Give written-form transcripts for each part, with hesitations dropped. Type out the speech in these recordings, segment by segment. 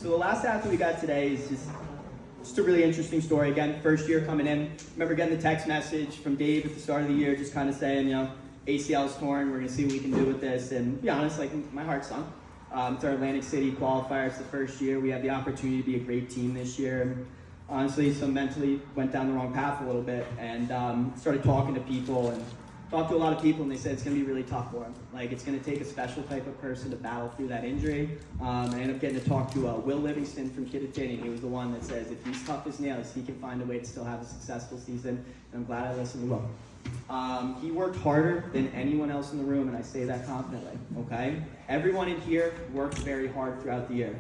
So the last athlete we got today is just a really interesting story. Again, first year coming in. Remember getting the text message from Dave at the start of the year, just kind of saying, ACL's torn, we're going to see what we can do with this. And to be honest, my heart sunk. It's our Atlantic City qualifier. It's the first year. We had the opportunity to be a great team this year. And honestly, so mentally went down the wrong path a little bit and started talking to people and talked to a lot of people, and they said it's going to be really tough for him. It's going to take a special type of person to battle through that injury. I ended up getting to talk to Will Livingston from Hackettstown, and he was the one that says if he's tough as nails, he can find a way to still have a successful season, and I'm glad I listened to Will. He worked harder than anyone else in the room, and I say that confidently, okay? Everyone in here worked very hard throughout the year.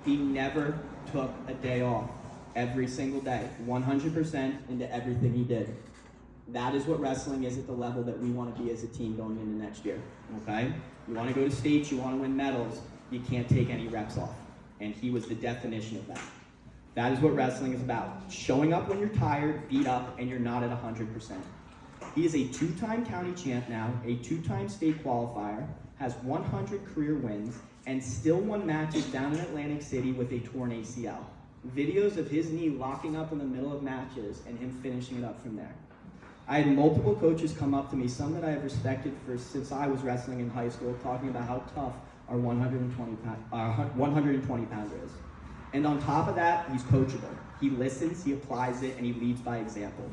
He never took a day off. Every single day, 100% into everything he did. That is what wrestling is at the level that we want to be as a team going into next year, okay? You want to go to states, you want to win medals, you can't take any reps off. And he was the definition of that. That is what wrestling is about. Showing up when you're tired, beat up, and you're not at 100%. He is a 2-time county champ now, a 2-time state qualifier, has 100 career wins, and still won matches down in Atlantic City with a torn ACL. Videos of his knee locking up in the middle of matches and him finishing it up from there. I had multiple coaches come up to me, some that I have respected since I was wrestling in high school, talking about how tough our 120 pounder is. And on top of that, he's coachable. He listens, he applies it, and he leads by example.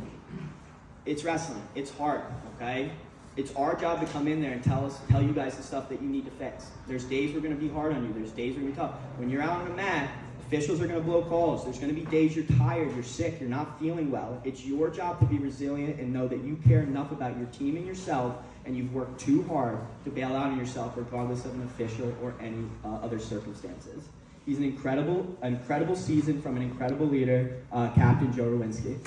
It's wrestling. It's hard, okay? It's our job to come in there and tell you guys the stuff that you need to fix. There's days we're going to be hard on you. There's days we're going to be tough. When you're out on the mat, officials are going to blow calls. There's going to be days you're tired, you're sick, you're not feeling well. It's your job to be resilient and know that you care enough about your team and yourself, and you've worked too hard to bail out on yourself regardless of an official or any other circumstances. He's an incredible season from an incredible leader, Captain Joe Rowinski.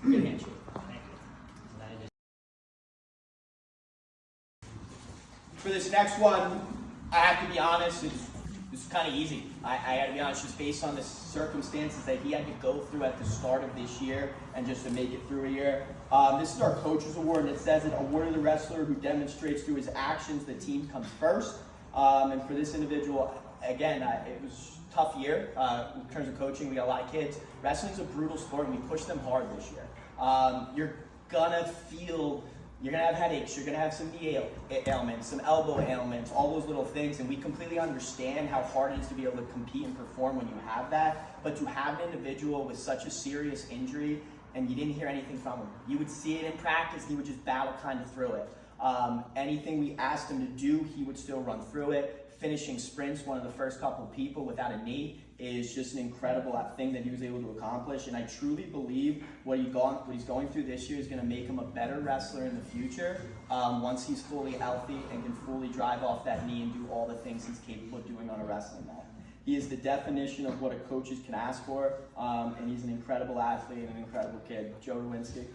Good handshake. For this next one, I have to be honest, it's kind of easy. I got to be honest, just based on the circumstances that he had to go through at the start of this year and just to make it through a year. This is our Coach's Award, and it says it, awarded the wrestler who demonstrates through his actions the team comes first. And for this individual, again, it was a tough year in terms of coaching. We got a lot of kids. Wrestling's a brutal sport, and we push them hard this year. You're gonna have headaches, you're gonna have some knee ailments, some elbow ailments, all those little things, and we completely understand how hard it is to be able to compete and perform when you have that, but to have an individual with such a serious injury and you didn't hear anything from him. You would see it in practice, he would just battle kind of through it. Anything we asked him to do, he would still run through it. Finishing sprints, one of the first couple of people without a knee, is just an incredible thing that he was able to accomplish. And I truly believe what he's going through this year is going to make him a better wrestler in the future once he's fully healthy and can fully drive off that knee and do all the things he's capable of doing on a wrestling mat. He is the definition of what a coach can ask for, and he's an incredible athlete and an incredible kid. Joe Rowinski.